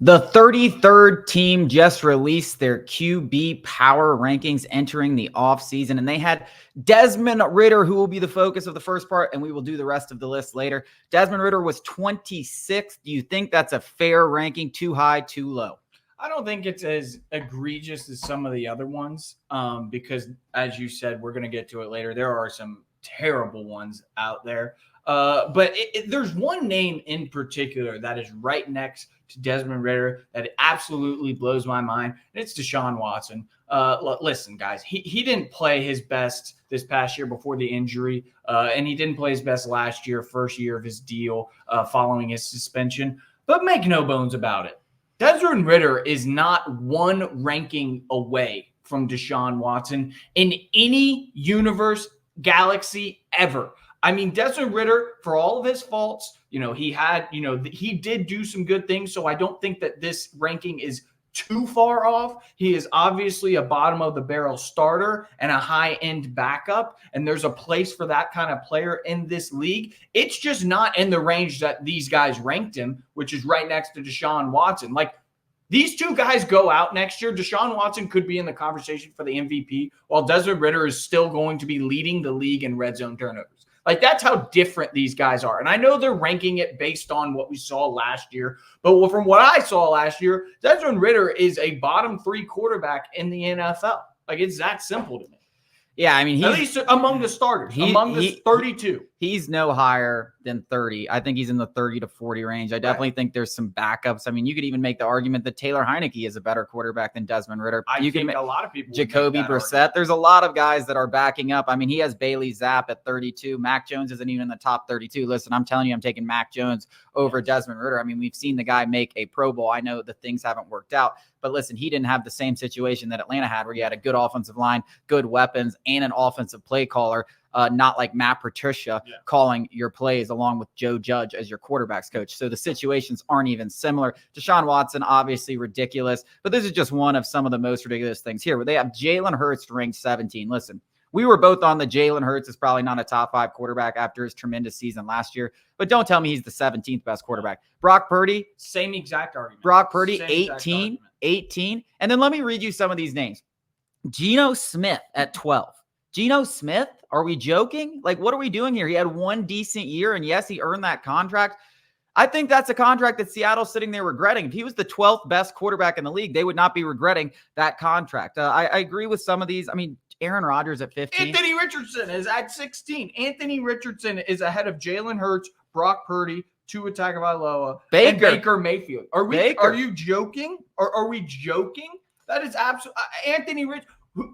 The 33rd team just released their QB power rankings entering the offseason, and they had Desmond Ridder, who will be the focus of the first part, and we will do the rest of the list later. Desmond Ridder was 26th. Do you think that's a fair ranking? Too high, too low? I don't think it's as egregious as some of the other ones because, as you said, we're going to get to it later. There are some terrible ones out there. But there's one name in particular that is right next to Desmond Ridder that absolutely blows my mind, and it's Deshaun Watson. Listen, guys, he didn't play his best this past year before the injury, and he didn't play his best last year, first year of his deal following his suspension. But make no bones about it. Desmond Ridder is not one ranking away from Deshaun Watson in any universe, galaxy ever. I mean, Desmond Ridder, for all of his faults, he did do some good things. So I don't think that this ranking is too far off. He is obviously a bottom of the barrel starter and a high end backup. And there's a place for that kind of player in this league. It's just not in the range that these guys ranked him, which is right next to Deshaun Watson. Like, these two guys go out next year. Deshaun Watson could be in the conversation for the MVP, while Desmond Ridder is still going to be leading the league in red zone turnovers. Like, that's how different these guys are. And I know they're ranking it based on what we saw last year, but from what I saw last year, Desmond Ridder is a bottom 3 quarterback in the NFL. Like, it's that simple to me. Yeah, I mean, at least among the starters, among the 32. He's no higher than 30. I think he's in the 30 to 40 range. I definitely think there's some backups. I mean, you could even make the argument that Taylor Heineke is a better quarterback than Desmond Ridder. I think a lot of people Jacoby Brissett. There's a lot of guys that are backing up. I mean, he has Bailey Zapp at 32. Mac Jones isn't even in the top 32. Listen, I'm telling you, I'm taking Mac Jones over Desmond Ridder. I mean, we've seen the guy make a Pro Bowl. I know that things haven't worked out, but listen, he didn't have the same situation that Atlanta had, where you had a good offensive line, good weapons, and an offensive play caller. Not like Matt Patricia calling your plays along with Joe Judge as your quarterback's coach. So the situations aren't even similar. Deshaun Watson, obviously ridiculous, but this is just one of some of the most ridiculous things here, where they have Jalen Hurts ranked 17. Listen, we were both on the Jalen Hurts is probably not a top 5 quarterback after his tremendous season last year, but don't tell me he's the 17th best quarterback. Brock Purdy, same exact argument. Brock Purdy, 18. And then let me read you some of these names. Geno Smith at 12. Geno Smith? Are we joking? Like, what are we doing here? He had one decent year, and yes, he earned that contract. I think that's a contract that Seattle's sitting there regretting. If he was the 12th best quarterback in the league, they would not be regretting that contract. I agree with some of these. I mean, Aaron Rodgers at 15. Anthony Richardson is at 16. Anthony Richardson is ahead of Jalen Hurts, Brock Purdy, Tua Tagovailoa, and Baker Mayfield. Are you joking? Are we joking? That is absolutely Anthony Rich.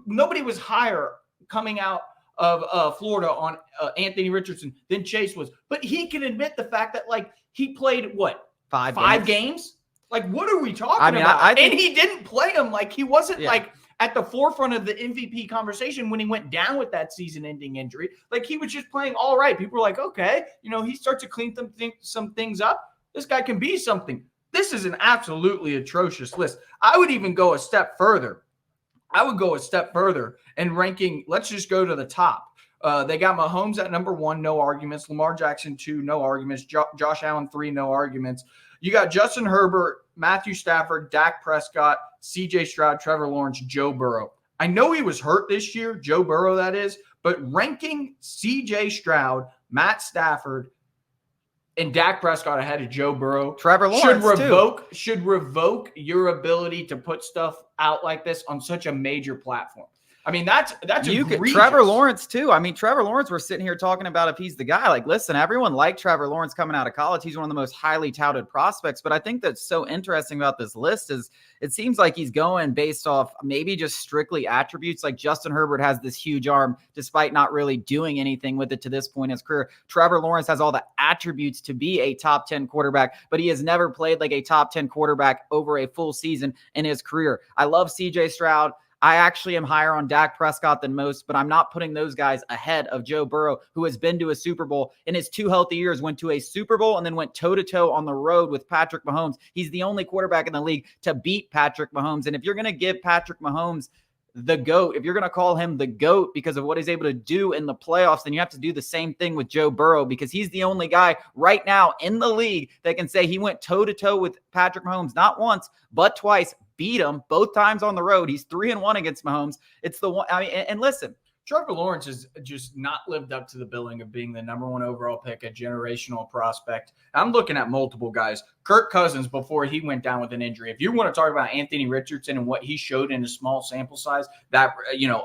Nobody was higher coming out of Florida on Anthony Richardson than Chase was. But he can admit the fact that, like, he played what? Five games? Like, what are we talking about? And he didn't play him. Like, he wasn't like at the forefront of the MVP conversation when he went down with that season-ending injury. Like, he was just playing all right. People were like, okay, he starts to clean some things up. This guy can be something. This is an absolutely atrocious list. I would even go a step further. And ranking, let's just go to the top. They got Mahomes at number 1, no arguments. Lamar Jackson 2, no arguments. Josh Allen 3, no arguments. You got Justin Herbert, Matthew Stafford, Dak Prescott, CJ Stroud, Trevor Lawrence, Joe Burrow. I know he was hurt this year, Joe Burrow that is, but ranking CJ Stroud, Matt Stafford, and Dak Prescott ahead of Joe Burrow, Trevor Lawrence should revoke your ability to put stuff out like this on such a major platform. I mean, that's egregious. Trevor Lawrence too. I mean, Trevor Lawrence, we're sitting here talking about if he's the guy. Like, listen, everyone liked Trevor Lawrence coming out of college. He's one of the most highly touted prospects. But I think that's so interesting about this list is it seems like he's going based off maybe just strictly attributes. Like, Justin Herbert has this huge arm despite not really doing anything with it to this point in his career. Trevor Lawrence has all the attributes to be a top 10 quarterback, but he has never played like a top 10 quarterback over a full season in his career. I love CJ Stroud. I actually am higher on Dak Prescott than most, but I'm not putting those guys ahead of Joe Burrow, who has been to a Super Bowl in his 2 healthy years, went to a Super Bowl and then went toe-to-toe on the road with Patrick Mahomes. He's the only quarterback in the league to beat Patrick Mahomes. And if you're going to give Patrick Mahomes the GOAT, if you're going to call him the GOAT because of what he's able to do in the playoffs, then you have to do the same thing with Joe Burrow, because he's the only guy right now in the league that can say he went toe-to-toe with Patrick Mahomes, not once, but twice, beat him both times on the road. He's 3-1 against Mahomes. It's the one, I mean, and listen, Trevor Lawrence has just not lived up to the billing of being the #1 overall pick, a generational prospect. I'm looking at multiple guys. Kirk Cousins, before he went down with an injury. If you want to talk about Anthony Richardson and what he showed in a small sample size, that,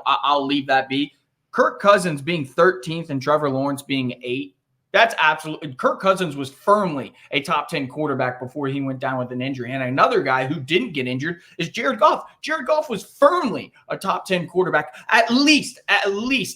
I'll leave that be. Kirk Cousins being 13th and Trevor Lawrence being 8th. That's absolutely. Kirk Cousins was firmly a top 10 quarterback before he went down with an injury. And another guy who didn't get injured is Jared Goff. Jared Goff was firmly a top 10 quarterback. At least,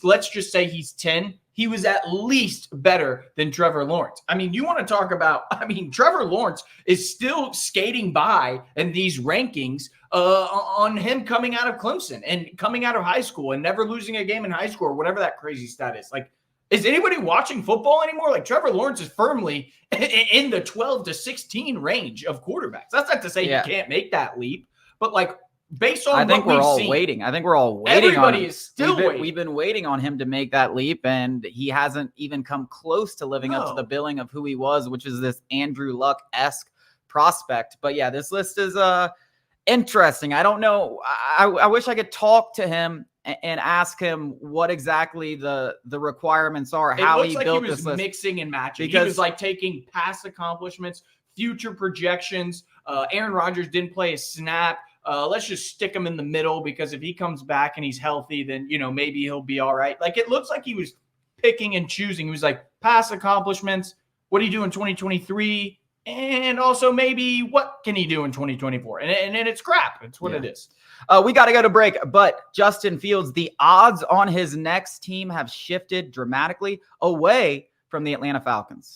let's just say he's 10. He was at least better than Trevor Lawrence. I mean, you want to talk about, Trevor Lawrence is still skating by in these rankings on him coming out of Clemson and coming out of high school and never losing a game in high school or whatever that crazy stat is. Like, is anybody watching football anymore? Like, Trevor Lawrence is firmly in the 12 to 16 range of quarterbacks. That's not to say he can't make that leap, but like, based on what we're all waiting. I think we're all waiting. Everybody is still waiting. We've been waiting on him to make that leap, and he hasn't even come close to living up to the billing of who he was, which is this Andrew Luck-esque prospect. But yeah, this list is interesting. I don't know. I wish I could talk to him and ask him what exactly the requirements are, how he built this list. It looks like he was mixing and matching. He was like taking past accomplishments, future projections. Aaron Rodgers didn't play a snap. Let's just stick him in the middle, because if he comes back and he's healthy, then, maybe he'll be all right. Like, it looks like he was picking and choosing. He was like, past accomplishments. What do you do in 2023? And also maybe what can he do in 2024? And it's crap. It's what it is. We got to go to break, but Justin Fields, the odds on his next team have shifted dramatically away from the Atlanta Falcons.